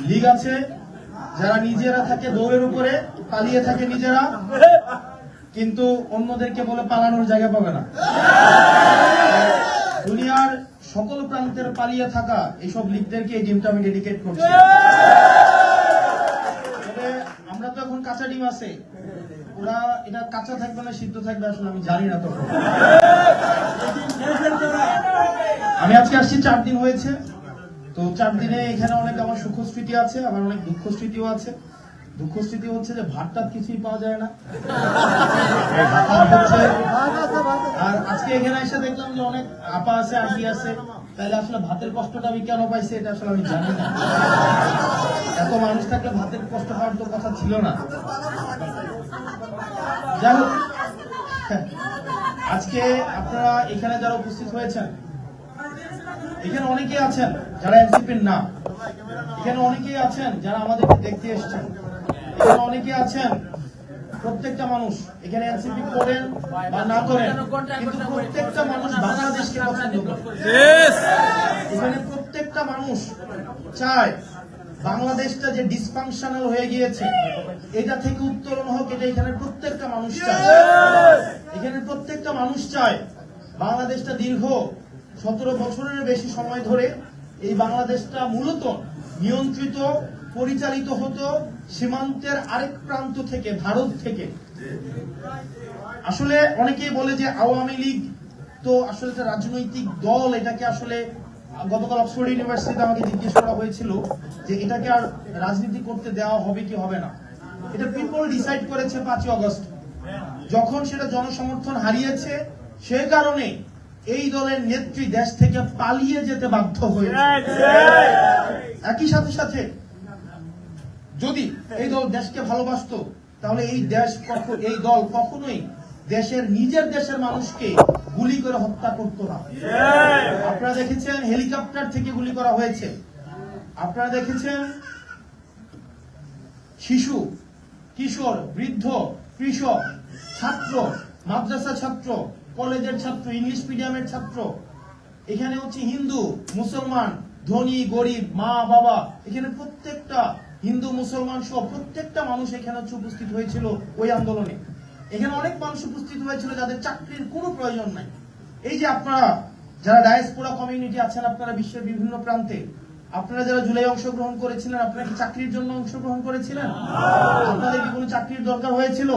লীগ আছে যারা নিজেরা থাকে দৌড়ের উপরে, পালিয়ে থাকে নিজেরা, কিন্তু অন্যদেরকে বলে পালানোর জায়গা পাবে না। দুনিয়ার সকল প্রান্তের পালিয়ে থাকা এইসব লীগদেরকে এই ডিমটা আমি ডেডিকেট করছি। তবে আমরা তো এখন কাঁচা ডিম আছে, ওরা এটা কাঁচা থাকবে না সিদ্ধ থাকবে আসলে আমি জানি না। তখন আমি আজকে আসছি 4 দিন হয়েছে, তো 4 দিনে এখানে অনেক আমার সুখ স্মৃতি আছে, আবার অনেক দুঃখ স্মৃতিও আছে। দুঃখ স্মৃতি হচ্ছে যে ভাতটা কিছুই পাওয়া যায় না, আর আজকে এখানে এসে দেখলাম যে অনেক আপা আছে আন্টি আছে, তাহলে আসলে ভাতের কষ্টটা আমি কেন পাইছি এটা আসলে আমি জানি না। এত মানুষ থাকলে ভাতের কষ্ট পাওয়ার তো কথা ছিল না। যাই হোক, আজকে আপনারা এখানে যারা উপস্থিত হয়েছেন, এখানে অনেকেই আছেন যারা এনসিপির না, এখানে অনেকেই আছেন যারা আমাদেরকে দেখতে এসেছেন, এখানে অনেকেই আছেন প্রত্যেকটা মানুষ এখানে এনসিপি করেন বা না করেন, কিন্তু প্রত্যেকটা মানুষ বাংলাদেশকে পছন্দ করে। এখানে প্রত্যেকটা মানুষ চায় বাংলাদেশটা যে ডিসফাংশনাল হয়ে গিয়েছে এটা থেকে উত্তরণ হোক, এটা এখানে প্রত্যেকটা মানুষ চায়। এখানে প্রত্যেকটা মানুষ চায় বাংলাদেশটা দীর্ঘ 17 বছরের বেশি সময় ধরে এই বাংলাদেশটা মূলত নিয়ন্ত্রিত পরিচালিত হতো সীমান্তের আরেক প্রান্ত থেকে, ভারত থেকে। আসলে অনেকেই বলে যে আওয়ামী লীগ তো আসলে একটা রাজনৈতিক দল, এটাকে আসলে গতকাল অক্সফোর্ড ইউনিভার্সিটিতে আমাকে জিজ্ঞেস করা হয়েছিল যে এটাকে আর রাজনীতি করতে দেওয়া হবে কি হবে না। এটা পিপল ডিসাইড করেছে 5ই আগস্ট, যখন সেটা জনসমর্থন হারিয়েছে সে কারণে এই দলের নেত্রী দেশ থেকে পালিয়ে যেতে বাধ্য হয়েছে। একই সাথে সাথে যদি এই দল দেশকে ভালোবাসতো তাহলে এই দল কখনোই নিজের দেশের মানুষকে গুলি করে হত্যা করতো না। আপনারা দেখেছেন হেলিকপ্টার থেকে গুলি করা হয়েছে, আপনারা দেখেছেন শিশু, কিশোর, বৃদ্ধ, কৃষক, ছাত্র, মাদ্রাসা ছাত্র, কলেজের ছাত্র, ইংলিশ মিডিয়ামের ছাত্র, এখানে হচ্ছে হিন্দু, মুসলমান, ধনী, গরিব, মা, বাবা, এখানে প্রত্যেকটা হিন্দু মুসলমান সহ প্রত্যেকটা মানুষ এখানে হচ্ছে উপস্থিত হয়েছিল ওই আন্দোলনে। এখানে অনেক মানুষ উপস্থিত হয়েছিল যাদের চাকরির কোনো প্রয়োজন নাই। এই যে আপনারা যারা ডায়াসপোরা কমিউনিটি আছেন, আপনারা বিশ্বের বিভিন্ন প্রান্তে, আপনারা যারা জুলাই অংশগ্রহণ করেছিলেন, আপনারা কি চাকরির জন্য অংশগ্রহণ করেছিলেন? আপনাদের কি কোনো চাকরির দরকার হয়েছিল?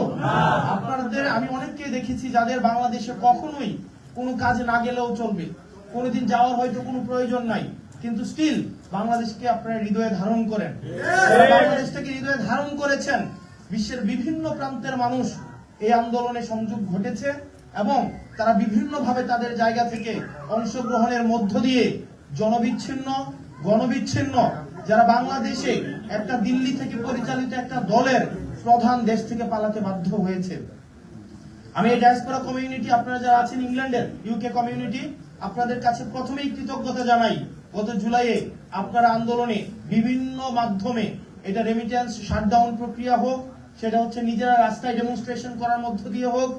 আপনাদের আমি অনেককে দেখেছি যাদের বাংলাদেশে কখনোই কোনো কাজে না গেলেও চলবে, কোনোদিন যাওয়ার হয়তো কোনো প্রয়োজন নাই, কিন্তু স্টিল বাংলাদেশকে আপনারা হৃদয়ে ধারণ করেন। বাংলাদেশটাকে হৃদয়ে ধারণ করেছেন। বিশ্বের বিভিন্ন প্রান্তের মানুষ এই আন্দোলনে সংযোগ ঘটেছে এবং তারা বিভিন্নভাবে তাদের জায়গা থেকে অংশগ্রহণের মধ্য দিয়ে জনবিচ্ছিন্ন, গণবিচ্ছিন্ন যারা বাংলাদেশে একটা দিল্লি থেকে পরিচালিত একটা দলের প্রধান দেশ থেকে পালাতে বাধ্য হয়েছে। আমি এই ডায়াসপোরা কমিউনিটি, আপনারা যারা আছেন ইংল্যান্ডের, ইউকে কমিউনিটি, আপনাদের কাছে প্রথমেই কৃতজ্ঞতা জানাই। গত জুলাইয়ে আপনারা আন্দোলনে বিভিন্ন মাধ্যমে, এটা রেমিটেন্স শাটডাউন প্রক্রিয়া হোক, সেটা হচ্ছে নিজেরা রাস্তায় ডেমনস্ট্রেশন করার মধ্য দিয়ে হোক,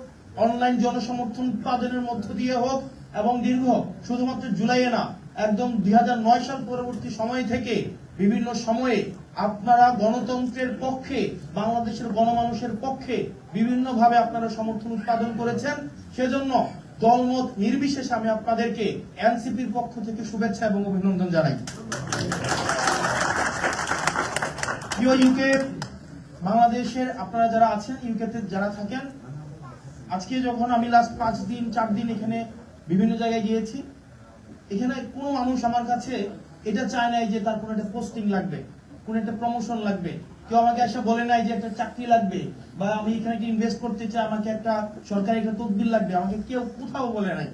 অনলাইন জনসমর্থন উৎপাদনের মধ্য দিয়ে হোক, এবং দীর্ঘ শুধুমাত্র জুলাইয়ে না, একদম 2009 সাল পরবর্তী সময় থেকে বিভিন্ন সময়ে আপনারা গণতন্ত্রের পক্ষে, বাংলাদেশের গণমানুষের পক্ষে বিভিন্নভাবে আপনারা সমর্থন উৎপাদন করেছেন। সেজন্য দলমত নির্বিশেষে আমি আপনাদেরকে এনসিপির পক্ষ থেকে শুভেচ্ছা এবং অভিনন্দন জানাই। ইউকে বাংলাদেশের আপনারা যারা আছেন, ইউকেতে যারা থাকেন, আজকে যখন আমি লাস্ট 5 দিন 4 দিন এখানে বিভিন্ন জায়গায় গিয়েছি, এখানে কোনো মানুষ আমার কাছে এটা চায় নাই যে তার কোনো একটা পোস্টিং লাগবে, কোন একটা প্রমোশন লাগবে। কেউ আমাকে এসে বলে নাই যে একটা চাকরি লাগবে, বা আমি এখানে ইনভেস্ট করতে চাই, আমাকে একটা সরকারি একটা তদবির লাগবে, আমাকে কেউ কোথাও বলে নাই।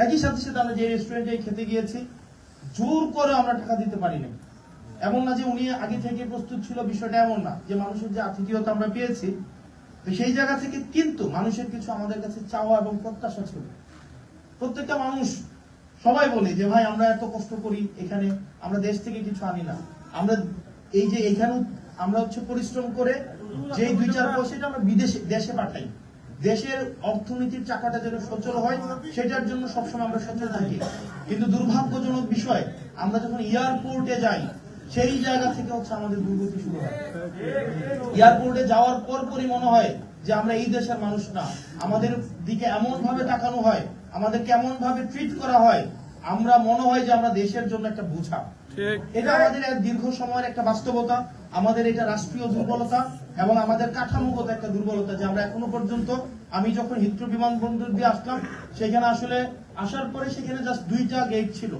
একই সাথে সাথে আমরা যে রেস্টুরেন্টে খেতে গিয়েছি, জোর করে আমরা টাকা দিতে পারি না। এমন না যে উনি আগে থেকে প্রস্তুত ছিল, বিষয়টা এমন না। যে মানুষের যে আতিথেয়তা আমরা পেয়েছি, তো সেই জায়গা থেকে কিন্তু মানুষের কিছু আমাদের কাছে চাওয়া এবং প্রত্যাশা ছিল। প্রত্যেকটা মানুষ সবাই বলে যে ভাই আমরা এত কষ্ট করি এখানে, আমরা দেশ থেকে কিছু আনি না, আমরা এই যে এখানে আমরা হচ্ছে পরিশ্রম করে যে 2-4 পয়সাটা আমরা দেশে পাঠাই, দেশের অর্থনীতির চাকাটা যেন সচল হয় সেটার জন্য সবসময় আমরা সচল থাকি। কিন্তু দুর্ভাগ্যজনক বিষয়, আমরা যখন এয়ারপোর্টে যাই সেই জায়গা থেকে হচ্ছে আমাদের দুর্গতি শুরু হয়। এয়ারপোর্টে যাওয়ার পরপরই মনে হয় যে আমরা এই দেশের মানুষ না, আমাদের দিকে এমন ভাবে তাকানো হয়, আমাদের কেমন ভাবে ট্রিট করা হয়, আমরা মনে হয় যে আমরা দেশের জন্য একটা বোঝা। এটা আমাদের এক দীর্ঘ সময়ের একটা বাস্তবতা, আমাদের এটা রাষ্ট্রীয় দুর্বলতা এবং আমাদের কাঠামোগত একটা দুর্বলতা যে আমরা এখনো পর্যন্ত, আমি যখন হিথ্রো বিমানবন্দর দিয়ে আসলাম সেখানে আসলে আসার পরে সেখানে জাস্ট দুইটা গেট ছিল।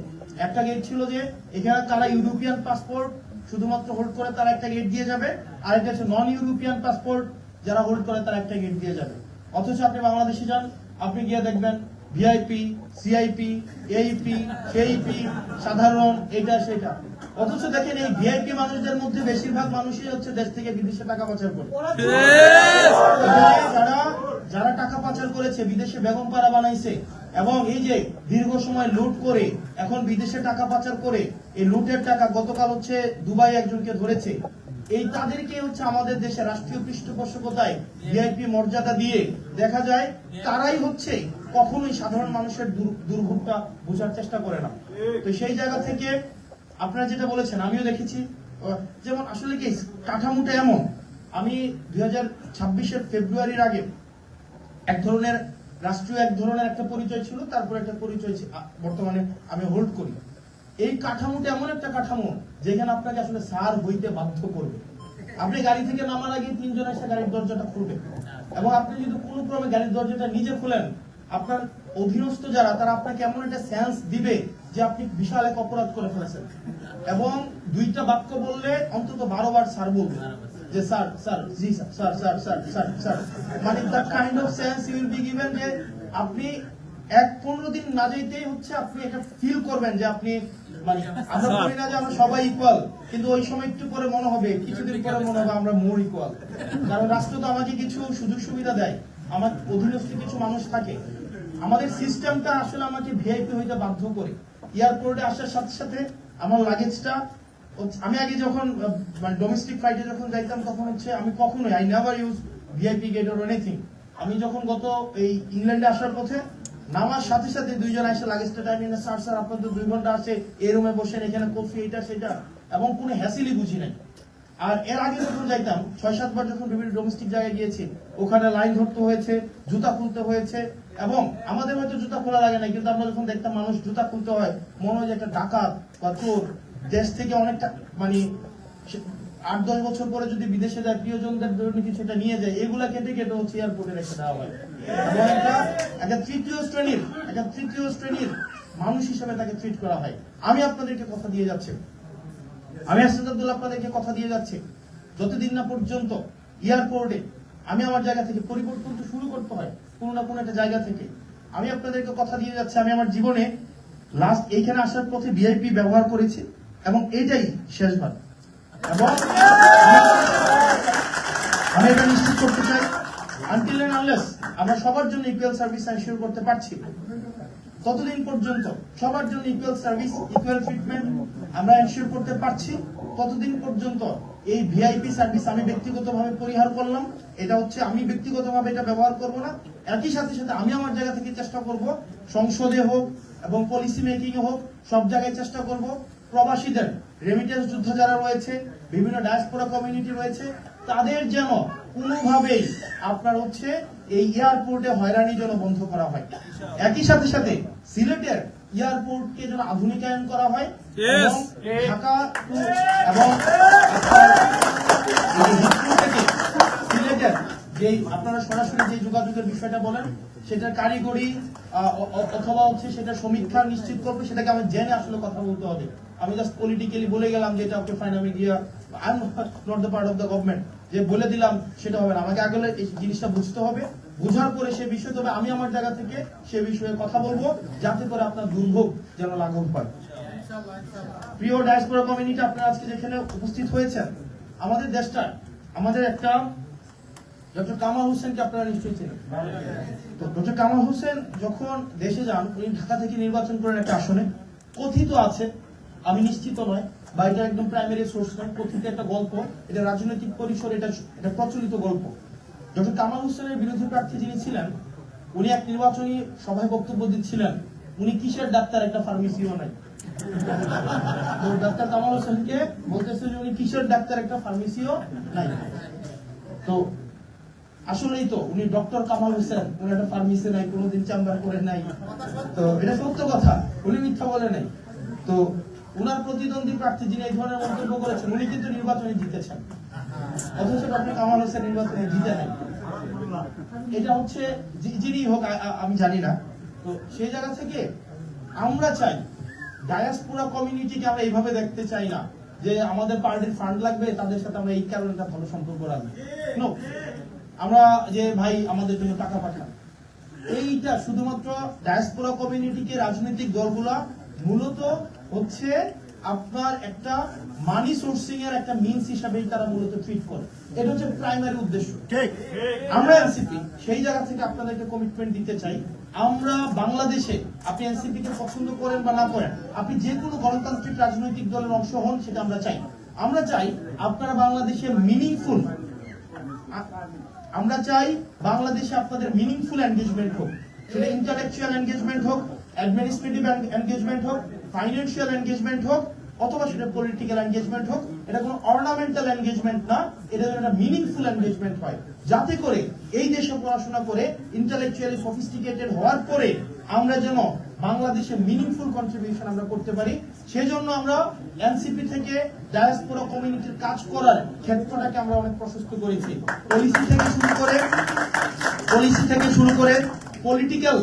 একটা গেট ছিল যে এখানে তারা ইউরোপিয়ান পাসপোর্ট শুধুমাত্র হোল্ড করে তারা একটা গেট দিয়ে যাবে, আর একটা হচ্ছে নন ইউরোপিয়ান পাসপোর্ট যারা হোল্ড করে তারা একটা গেট দিয়ে যাবে। অথচ আপনি বাংলাদেশে যান, আপনি গিয়ে দেখবেন ভিআইপি, সিআইপি, এইপি, সেইপি, সাধারণ, এটা সেটা। অথচ দেখেন এই ভিআইপি মানুষদের মধ্যে বেশিরভাগ মানুষই হচ্ছে দেশ থেকে বিদেশে টাকা পাচার করে। যারা টাকা পাচার করেছে, বিদেশে বেগম পাড়া বানাইছে এবং এই যে দীর্ঘ সময় লুট করে এখন বিদেশে টাকা পাচার করে, এই লুটের টাকা গতকাল হচ্ছে দুবাই একজনকে ধরেছে। এই তাদেরকে হচ্ছে আমাদের দেশে রাষ্ট্রীয় পৃষ্ঠপোষকতায় ভিআইপি মর্যাদা দিয়ে দেখা যায় তারাই হচ্ছে কখনোই সাধারণ মানুষের দুর্ভোগটা বোঝার চেষ্টা করে না। তো সেই জায়গা থেকে আপনারা যেটা বলেছেন আমিও দেখেছি, যেমন আসলে কি কাঠামোটা এমন, আমি 2026-এর ফেব্রুয়ারির আগে এক ধরনের রাষ্ট্রীয় এক ধরনের একটা পরিচয় ছিল, তারপর একটা পরিচয় বর্তমানে আমি হোল্ড করি। এই কাঠামোটা এমন একটা কাঠামো যেখানে আপনাকে আসলে স্যার হইতে বাধ্য করবে। আপনি গাড়ি থেকে নামার আগে তিনজন এসে গাড়ির দরজাটা খুলবে এবং আপনি যদি কোনো ক্রমে গাড়ির দরজাটা নিজে খুলেন, আপনার অধীনস্থ যারা তারা আপনাকে এমন একটা সেন্স দিবে যে আপনি বিশাল এক অপরাধ করে ফেলেছেন এবং দুইটা বাক্য বললে অন্তত 12 বার স্যার বলবে যে স্যার স্যার জি sir sir sir sir sir, মানে the kind of sense you will be given যে আপনি 15 দিন না যেতেই হচ্ছে আপনি এটা ফিল করবেন যে আপনি, মানে আমরা বলি না যে আমরা সবাই ইকুয়াল, কিন্তু ওই সময় একটু পরে মনে হবে, কিছুদিন পরে মনে হবে আমরা মোর ইকুয়াল। কারণ রাষ্ট্র তো আমাকে কিছু সুযোগ সুবিধা দেয়, আমার অধীনস্থ কিছু মানুষ থাকে, আমাদের সিস্টেমটা আসলে আমাকে ভিআইপি হইতে বাধ্য করে। এয়ারপোর্টে আসার সাথে সাথে আমার লাগেজটা, আমি আগে যখন মানে ডোমেস্টিক ফ্লাইটে যখন যাইতাম তখন হচ্ছে আমি কখনোই I never use VIP gate or anything. আমি যখন গত এই ইংল্যান্ডে আসার পথে নামার সাথে সাথে দুইজন এসে লাগেজটা টাইম এনে স্যার স্যার আপনার তো 2 ঘন্টা আছে, এই রুমে বসেন, এখানে কফি, এটা সেটা, এবং কোনো হ্যাসিলই বুঝি নাই। আর এর আগে যখন যাইতাম 6-7 বার যখন বিভিন্ন ডোমেস্টিক জায়গায় গিয়েছি, ওখানে লাইন ধরতে হয়েছে, জুতা খুলতে হয়েছে, এবং আমাদের হয়তো জুতা খোলা লাগে না, কিন্তু আমরা যখন দেখতাম মানুষ জুতা খুলতে হয় মনে হয় যে একটা ডাকাত বা চোর দেশ থেকে অনেকটা, মানে 8-10 বছর পরে যদি বিদেশে যায় প্রিয়জনদের জন্য কিছু এটা নিয়ে যায়, এগুলা কেটে কেটে হচ্ছে এয়ারপোর্টে রেখে দেওয়া হয় এবং একটা তৃতীয় শ্রেণীর মানুষ হিসেবে তাকে ট্রিট করা হয়। আমি আপনাদেরকে কথা দিয়ে যাচ্ছি, আমি আসাদুল্লাহ আপনাদেরকে কথা দিয়ে যাচ্ছি, যতদিন না পর্যন্ত এয়ারপোর্টে আমি আমার জায়গা থেকে পরিবর্তন তো শুরু করতে হয় কোনো না কোনো একটা জায়গা থেকে। আমি আপনাদেরকে কথা দিয়ে যাচ্ছি, আমি আমার জীবনে লাস্ট এইখানে আসার পথে ভিআইপি ব্যবহার করেছি এবং এটাই শেষবার। এবং আমি এটা নিশ্চিত করতে চাই, আনটিল এন্ড আনলেস আমরা সবার জন্য ইকুয়াল সার্ভিস এনশিওর করতে পারছি, ততদিন পর্যন্ত সবার জন্য ইকুয়াল সার্ভিস, ইকুয়াল ট্রিটমেন্ট আমরা এনশিওর করতে পারছি, ততদিন পর্যন্ত এই ভিআইপি সার্ভিস আমি ব্যক্তিগতভাবে পরিহার করলাম। এটা হচ্ছে আমি ব্যক্তিগতভাবে এটা ব্যবহার করব না। একই সাথে সাথে আমি আমার জায়গা থেকে চেষ্টা করব, সংসদে হোক এবং পলিসি মেকিং এ হোক, সব জায়গায় চেষ্টা করব প্রবাসীদের, রেমিটেন্স যোদ্ধা যারা রয়েছে, বিভিন্ন ডায়াসপোরা কমিউনিটি রয়েছে, তাদের যেন কোনোভাবেই আপনার হচ্ছে এই এয়ারপোর্টে হয়রানি যেন বন্ধ করা হয়। একই সাথে সাথে সিলেটের এয়ারপোর্টকে যেন আধুনিকায়ন করা হয় এবং ঢাকা এবং সিলেটের যে আপনারা সরাসরি যে যোগাযোগের বিষয়টা বলেন সেটার কারিগরি অথবা হচ্ছে সেটা সমীক্ষা নিশ্চিত করবে, সেটাকে আমি জেনে আসলে কথা বলতে হবে। আমি জাস্ট পলিটিক্যালি বলে গেলাম যে এটা ওকে ফাইন, আমি গিয়া I am not the part of the government, যে বলে দিলাম সেটা হবে না। আমাকে আগে এই জিনিসটা বুঝতে হবে, বুঝার পরে সে বিষয়, তবে আমি আমার জায়গা থেকে সে বিষয়ে কথা বলবো যাতে করে আপনার দুর্ভোগ যেন লাঘব হয়। প্রিয় ডায়াসপোরা কমিউনিটি, আপনারা আজকে যেখানে উপস্থিত হয়েছেন, আমাদের দেশটা, আমাদের একটা ডক্টর কামাল হোসেনকে আপনারা নিশ্চয়ই চেনেন। তো ডক্টর কামাল হোসেন যখন দেশে যান, উনি ঢাকা থেকে নির্বাচন করেন একটা আসনে, কথিত আছে, আমি নিশ্চিত নয় বা এটা একদম প্রাইমারি সোর্স নয়, কথিত একটা গল্প, এটা রাজনৈতিক পরিসরে এটা প্রচলিত গল্প। ডক্টর কামাল হোসেনের বিরোধী প্রার্থী যিনি ছিলেন, উনি এক নির্বাচনী সভায় বক্তব্য দিচ্ছিলেন, উনি কিসের ডাক্তার, একটা ফার্মেসিও নাই, তো ডাক্তার কামাল হোসেনকে বলতেছে যে উনি কিসের ডাক্তার, একটা ফার্মেসিও নাই। তো আসলেই তো উনি ডক্টর কামাল হোসেন, উনি একটা ফার্মেসি নাই, কোনোদিন চেম্বার করে নাই। তো এটা সত্য কথা, উনি মিথ্যা বলে নাই। তো উনার প্রতিদ্বন্দ্বী প্রার্থী যিনি এই ধরনের মন্তব্য করেছেন, উনি কিন্তু নির্বাচনে জিতেছেন, অথচ ডক্টর কামাল হোসেন নির্বাচনে জিতে নাই। এটা হচ্ছে যিনি হোক আমি জানি না। তো সেই জায়গা থেকে আমরা চাই ডায়াসপোরা কমিউনিটিকে আমরা এইভাবে দেখতে চাই না যে আমাদের পার্টির ফান্ড লাগবে, তাদের সাথে আমরা এই কারণে একটা ভালো সম্পর্ক রাখবো। নো, আমরা যে ভাই আমাদের জন্য টাকা পাঠান, এইটা শুধুমাত্র ডায়াসপোরা কমিউনিটিকে রাজনৈতিক দলগুলা মূলত হচ্ছে আপনার একটা মানি সোর্সিং এর একটা মিনস হিসাবেই তারা মূলত ট্রিট করে। এটা হচ্ছে প্রাইমারি উদ্দেশ্য। আমরা এনসিপি সেই জায়গা থেকে আপনাদেরকে কমিটমেন্ট দিতে চাই, আমরা বাংলাদেশে, আপনি এনসিপি কে পছন্দ করেন বা না করেন, আপনি যে কোনো গণতান্ত্রিক রাজনৈতিক দলের অংশ হন, সেটা আমরা চাই। আমরা চাই আপনারা বাংলাদেশে মিনিংফুল, আমরা চাই বাংলাদেশে আপনাদের মিনিংফুল এনগেজমেন্ট হোক, সেটা ইন্টালেকচুয়াল এনগেজমেন্ট হোক, অ্যাডমিনিস্ট্রেটিভ এনগেজমেন্ট হোক, ফাইন্যান্সিয়াল এনগেজমেন্ট হোক, অথবা সেটা পলিটিক্যাল এনগেজমেন্ট হোক। এটা কোনো অর্নামেন্টাল এনগেজমেন্ট না, এটা যেন একটা মিনিংফুল এনগেজমেন্ট হয়, যাতে করে এই দেশে পড়াশোনা করে ইন্টালেকচুয়ালি সফিস্টিকেটেড হওয়ার পরে আমরা যেন বাংলাদেশে মিনিংফুল কন্ট্রিবিউশন আমরা করতে পারি। সেজন্য আমরা এনসিপি থেকে ডায়াসপোরা কমিউনিটির কাজ করার ক্ষেত্রটাকে আমরা অনেক প্রশস্ত করেছি। পলিসি থেকে শুরু করে পলিটিক্যাল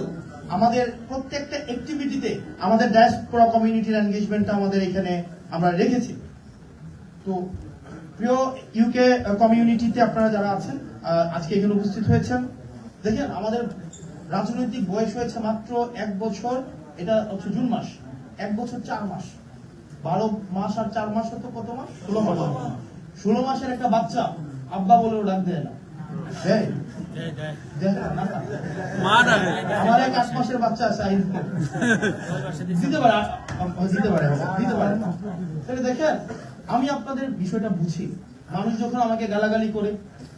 আমাদের প্রত্যেকটা অ্যাক্টিভিটিতে আমাদের ডায়াসপোরা কমিউনিটির এনগেজমেন্টটা আমাদের এখানে আমরা রেখেছি। তো প্রিয় ইউকে কমিউনিটিতে আপনারা যারা আছেন, আজকে এখানে উপস্থিত হয়েছেন, দেখেন আমাদের রাজনৈতিক বয়স হয়েছে মাত্র 1 বছর, এটা হচ্ছে জুন মাস, 1 বছর 4 মাস, 12 মাস আর 4 মাস হতো কত মাস? 16 মাস। 16 মাসের একটা বাচ্চা আব্বা বলেও ডাক দেয় না, আমার এক 8 মাসের বাচ্চা আছে, দিতে পারে। দেখেন, আমি আপনাদের বিষয়টা বুঝি। মানুষ যখন আমাকে গালাগালি করে,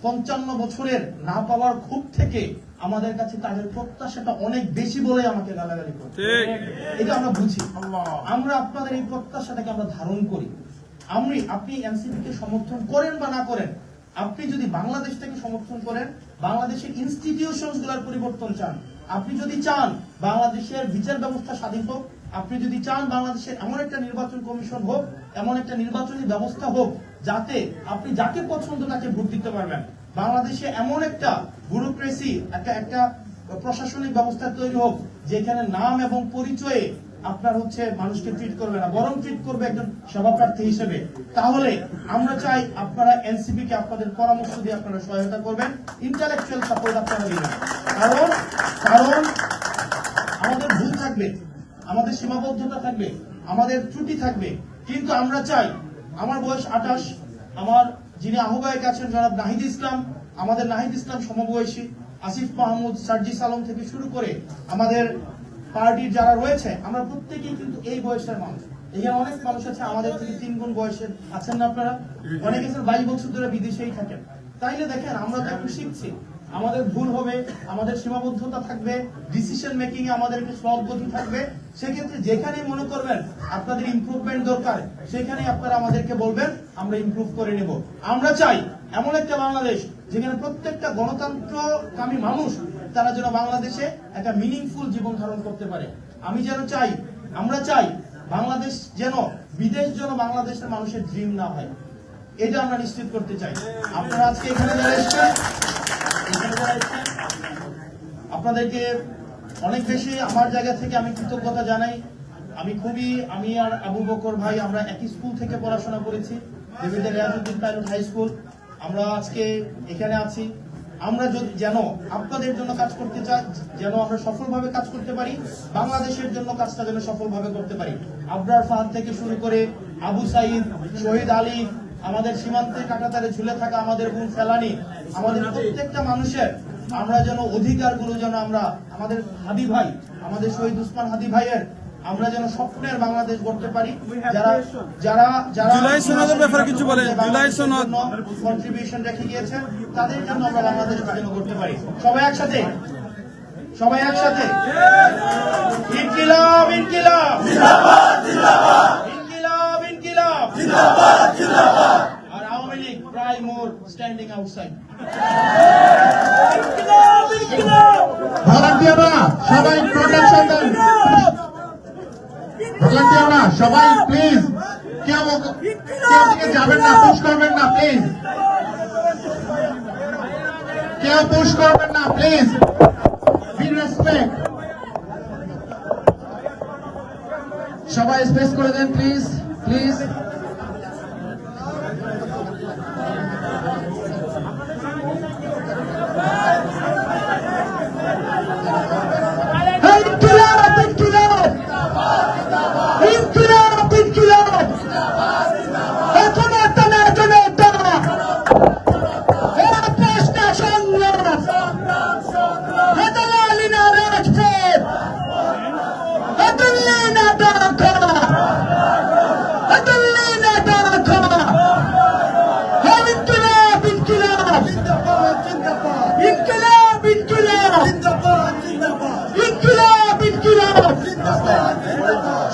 55 বছরের না পাওয়ার ক্ষোভ থেকে আমাদের কাছে তাদের প্রত্যাশাটা অনেক বেশি বলে আমাকে গালাগালি করে, এটা আমরা বুঝি। আমরা আপনাদের এই প্রত্যাশাটাকে আমরা ধারণ করি। আপনি এনসিপি কে সমর্থন করেন বা না করেন, আপনি যদি বাংলাদেশটাকে সমর্থন করেন, বাংলাদেশের ইনস্টিটিউশনস গুলার পরিবর্তন চান, আপনি যদি চান বাংলাদেশের বিচার ব্যবস্থা স্বাধীন হোক, আপনি যদি চান বাংলাদেশের এমন একটা নির্বাচন কমিশন হোক, এমন একটা নির্বাচনী ব্যবস্থা হোক যাতে আপনি যাকে পছন্দ তাকে ভোট দিতে পারবেন, বাংলাদেশে এমন একটা ব্যুরোক্রেসি, একটা প্রশাসনিক ব্যবস্থা তৈরি হোক যেখানে নাম এবং পরিচয়ে আপনার হচ্ছে মানুষকে ট্রিট করবে না, বরং ট্রিট করবে একজন সভাপ্রার্থী হিসেবে, তাহলে আমরা চাই আপনারা এনসিপি কে আপনাদের পরামর্শ দিয়ে আপনারা সহায়তা করবেন, ইন্টালেকচুয়াল সাপোর্ট আপনারা দিবেন। কারণ আমাদের ভুল থাকবে, আমাদের সীমাবদ্ধতা থাকবে, আমাদের ত্রুটি থাকবে, কিন্তু আমরা চাই, আমার বয়স 28, আমার যিনি আহ্বায়ক আছেন জনাব নাহিদ ইসলাম, আমাদের নাহিদ ইসলাম সমবয়সী, আসিফ মাহমুদ, সার্জিস আলম থেকে শুরু করে আমাদের পার্টির যারা রয়েছে, আমরা প্রত্যেকেই কিন্তু এই বয়সের মানুষ। এখানে অনেক মানুষ আছে আমাদের থেকে 3 গুণ বয়সের, আছেন না আপনারা? অনেকে 22 বছর ধরে বিদেশেই থাকেন। তাইলে দেখেন, আমরা তো একটু শিখছি, আমাদের ভুল হবে, আমাদের সীমাবদ্ধতা থাকবে, ডিসিশন মেকিং এ আমাদের একটু স্লথ গতি থাকবে। সেক্ষেত্রে যেখানেই মনে করবেন আপনাদের ইমপ্রুভমেন্ট দরকার, সেখানেই আপনারা আমাদেরকে বলবেন, আমরা ইমপ্রুভ করে নেব। আমরা চাই এমন একটা বাংলাদেশ যেখানে প্রত্যেকটা গণতন্ত্রকামী মানুষ তারা যেন বাংলাদেশে একটা মিনিংফুল জীবন ধারণ করতে পারে। আমরা চাই বাংলাদেশ যেন, বিদেশ যেন বাংলাদেশের মানুষের ড্রিম না হয়, এটা আমরা নিশ্চিত করতে চাই। আপনারা আজকে এখানে যারা এসেছেন, আপনাদেরকে অনেক বেশি আমার জায়গা থেকে আমি কৃতজ্ঞতা জানাই। আমি আর আবু বকর ভাই আমরা একই স্কুল থেকে পড়াশোনা করেছি, David Riazuddin Pilot High School. আমরা আজকে এখানে আছি, আমরা যেন আপনাদের জন্য কাজ করতে চাই, যেন আমরা সফলভাবে কাজ করতে পারি, বাংলাদেশের জন্য কাজটা যেন সফলভাবে করতে পারি। আবরার ফাহাদ থেকে শুরু করে আবু সাইদ, শহীদ আলী, আমাদের সীমান্তে কাঁটাতারে ঝুলে থাকা আমাদের বোন ফেলানি, আমাদের প্রত্যেকটা মানুষের আমরা যেন অধিকারগুলো যেন আমরা, আমাদের হাদি ভাই, আমাদের শহীদ উসমান হাদি ভাইয়ের আমরা যেন স্বপ্নের বাংলাদেশ গড়তে পারি। যারা জুলাই সনদের ব্যাপারে কিছু বলেন, জুলাই সনদ কন্ট্রিবিউশন রেখে গিয়েছেন, তাদের জন্য আমরা বাংলাদেশ যেন গড়তে পারি। সবাই একসাথে সবাই একসাথে ইনকিলাব ইনকিলাব ইনকিলাব ইনকিলাব আর আওয়ামী লীগ প্রায় মোর স্ট্যান্ডিং আউটসাইড। ভলান্টিয়াররা সবাই প্রোটেকশন দেন। ভলান্টিয়াররা সবাই প্লিজ কেউ দিকে যাবেন না, পুশ করবেন না প্লিজ, কেউ পুশ করবেন না প্লিজ, বি রেসপেক্ট। সবাই স্পেস করে দেন প্লিজ প্লিজ।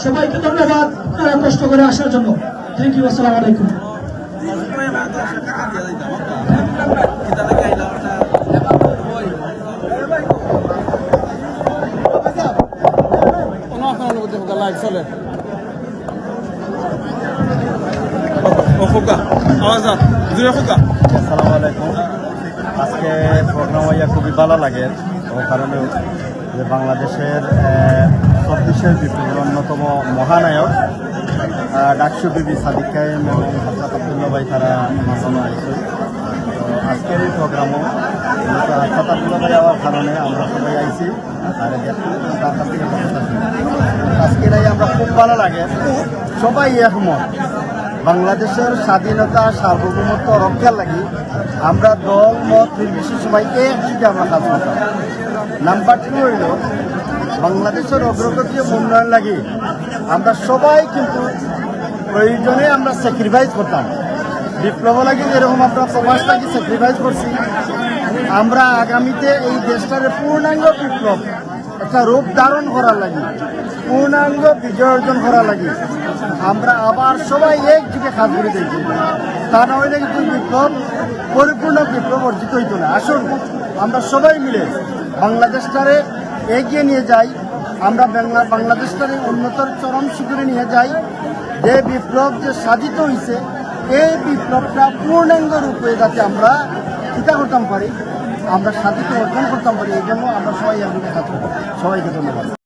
সবাইকে ধন্যবাদ কষ্ট করে আসার জন্য। থ্যাংক ইউ, আসসালামু আলাইকুম। আসসালামু আলাইকুম। আজকে প্রোগ্রাম হইয়া খুবই ভালো লাগে, ও কারণে যে বাংলাদেশের 24 বিপ্লবের অন্যতম মহানায়ক ডাকসু বিবি সাদিক কায়েম এবং হযরত আব্দুল্লাহ ভাই তারা মাসানো আইছে। তো আজকের এই প্রোগ্রামও হযরত আব্দুল্লাহ ভাই হওয়ার কারণে আমরা সবাই আইছি। আর তার কাছ থেকে আজকের এই আমরা খুব ভালো লাগে, সবাই একমত বাংলাদেশের স্বাধীনতা সার্বভৌমত্ব রক্ষার লাগি আমরা দল মত নির্বিশেষে সবাই একদিকে আমরা কাজ করতাম। নাম্বার 2 হইল বাংলাদেশের অগ্রগতি উন্নয়ন লাগি আমরা সবাই কিন্তু প্রয়োজনে আমরা স্যাক্রিফাইস করতাম। বিপ্লব লাগি যেরকম আমরা প্রবাস লাগি স্যাক্রিফাইস করছি, আমরা আগামীতে এই দেশটার পূর্ণাঙ্গ বিপ্লব একটা রূপ ধারণ করার লাগি, পূর্ণাঙ্গ বিজয় অর্জন করার লাগি আমরা আবার সবাই একদিকে কাজ করে দেখি। তা না হইলে কিন্তু বিপ্লব পরিপূর্ণ বিপ্লব অর্জিত হইত না। আসুন আমরা সবাই মিলে বাংলাদেশটারে এগিয়ে নিয়ে যাই, আমরা বাংলাদেশটারে উন্নতর চরম শিখরে নিয়ে যাই। যে বিপ্লব যে সাধিত হয়েছে এই বিপ্লবটা পূর্ণাঙ্গ রূপে যাতে আমরা চিন্তা করতাম পারি, আমরা সাধিত অর্জন করতাম পারি, এই জন্য আমরা সবাই একদিকে কাজ করি। সবাইকে ধন্যবাদ।